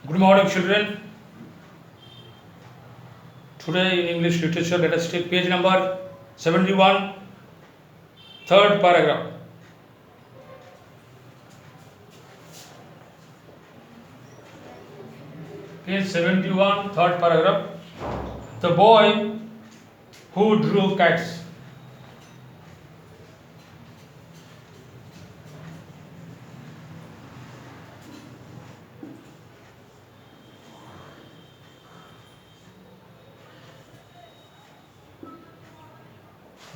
Good morning, children. Today in English literature, let us take page number 71, third paragraph. Page 71, third paragraph. The boy who drew cats.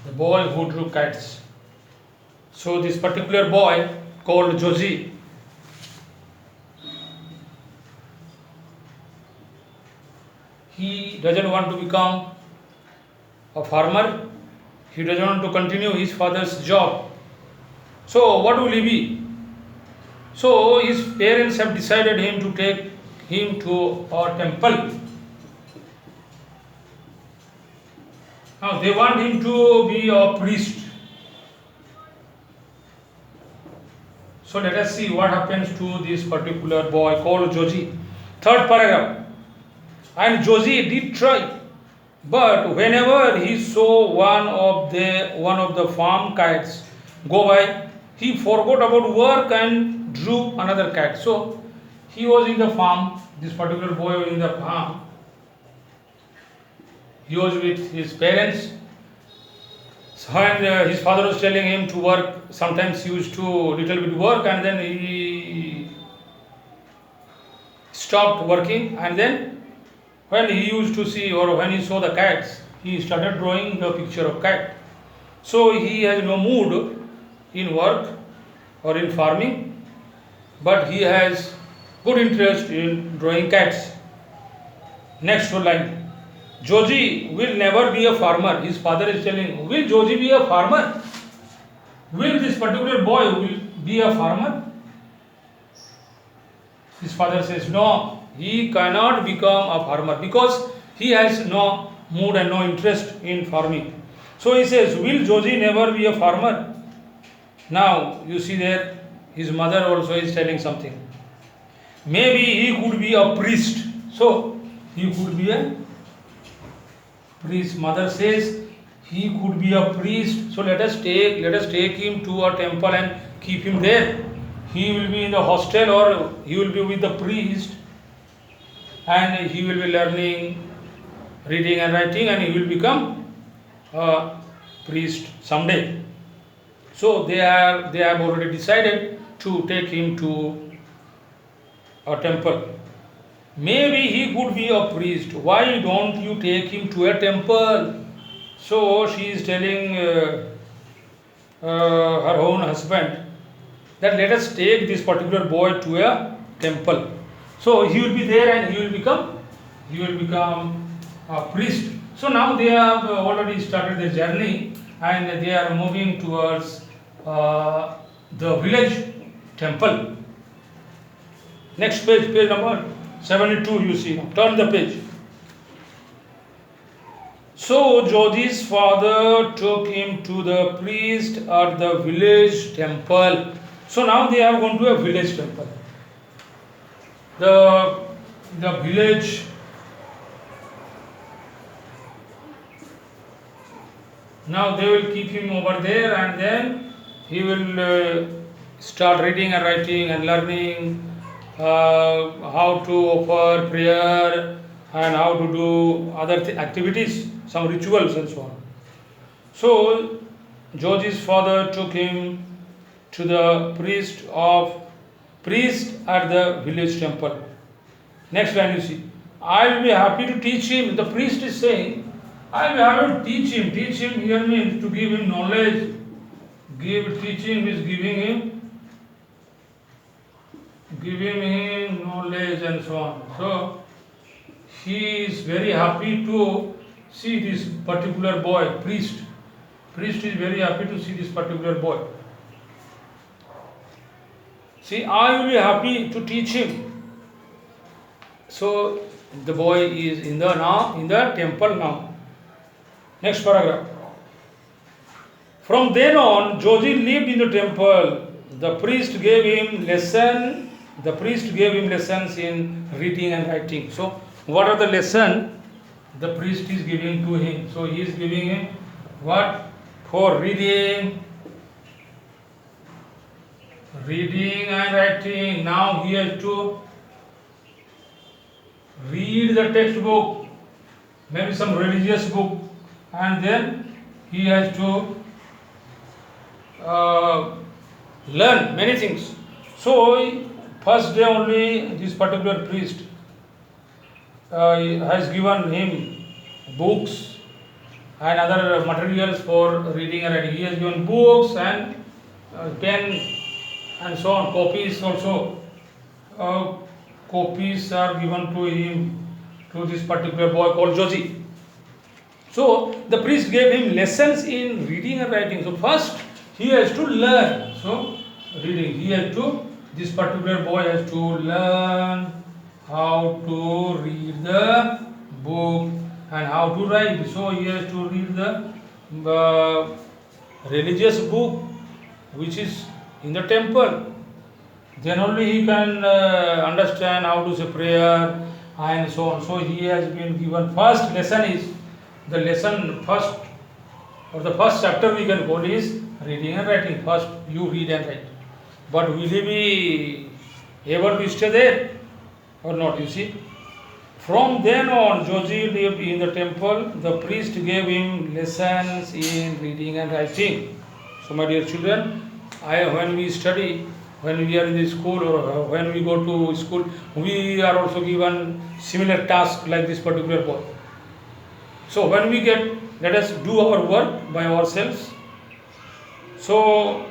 The boy who drew cats. So this particular boy called Josie, he doesn't want to become a farmer. He doesn't want to continue his father's job. So what will he be? So his parents have decided him to take him to a temple. Now they want him to be a priest. So let us see what happens to this particular boy called Josie. Third paragraph. And Josie did try, but whenever he saw one of the farm cats go by, he forgot about work and drew another cat. So he was in the farm. This particular boy was in the farm. He was with his parents. So when his father was telling him to work, sometimes he used to little bit work and then he stopped working, and then when he used to see or when he saw the cats, he started drawing the picture of cat. So he has no mood in work or in farming, but he has good interest in drawing cats. Next line. Josie will never be a farmer. His father is telling, will Josie be a farmer? Will this particular boy will be a farmer? His father says, no, he cannot become a farmer because he has no mood and no interest in farming. So he says, will Josie never be a farmer? Now you see there, his mother also is telling something. Maybe he could be a priest. So he could be a priest. Mother says he could be a priest. So let us take him to a temple and keep him there. He will be in the hostel or he will be with the priest, and he will be learning reading and writing, and he will become a priest someday. So they have already decided to take him to a temple. Maybe he could be a priest. Why don't you take him to a temple? So she is telling her own husband that let us take this particular boy to a temple. So he will be there and he will become a priest. So now they have already started their journey and they are moving towards the village temple. Next page, page number 72, you see. Turn the page. So Josie's father took him to the priest at the village temple. So now they are going to a village temple. The village now they will keep him over there, and then he will start reading and writing and learning how to offer prayer and how to do other activities, some rituals and so on. So George's father took him to the priest at the village temple. Next line you see. I will be happy to teach him. The priest is saying, I will be happy to teach him. Teach him here means to give him knowledge. Teaching is giving him knowledge and so on. So he is very happy to see this particular boy, priest. Priest is very happy to see this particular boy. See, I will be happy to teach him. So the boy is in the temple now. Next paragraph. From then on, Josie lived in the temple. The priest gave him lesson the priest gave him lessons in reading and writing. So, what are the lesson the priest is giving to him? So, he is giving him what? For reading and writing. Now he has to read the textbook, maybe some religious book, and then he has to learn many things. So, first day only, this particular priest has given him books and other materials for reading and writing. He has given books and pen and so on, copies also. Copies are given to him, to this particular boy called Joji. So, the priest gave him lessons in reading and writing. So, first he has to learn. So, reading, this particular boy has to learn how to read the book and how to write. So, he has to read the religious book which is in the temple. Then only he can understand how to say prayer and so on. So, he has been given first lesson is the lesson first, or the first chapter we can call is reading and writing. First you read and write. But will he be able to stay there or not? You see, from then on, Joji lived in the temple. The priest gave him lessons in reading and writing. So, my dear children, when we study, when we are in the school or when we go to school, we are also given similar tasks like this particular boy. So, when we get, let us do our work by ourselves. So,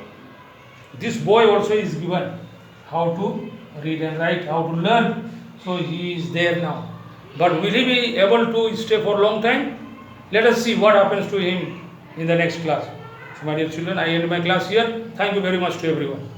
this boy also is given how to read and write, how to learn. So, he is there now. But will he be able to stay for a long time? Let us see what happens to him in the next class. So, my dear children, I end my class here. Thank you very much to everyone.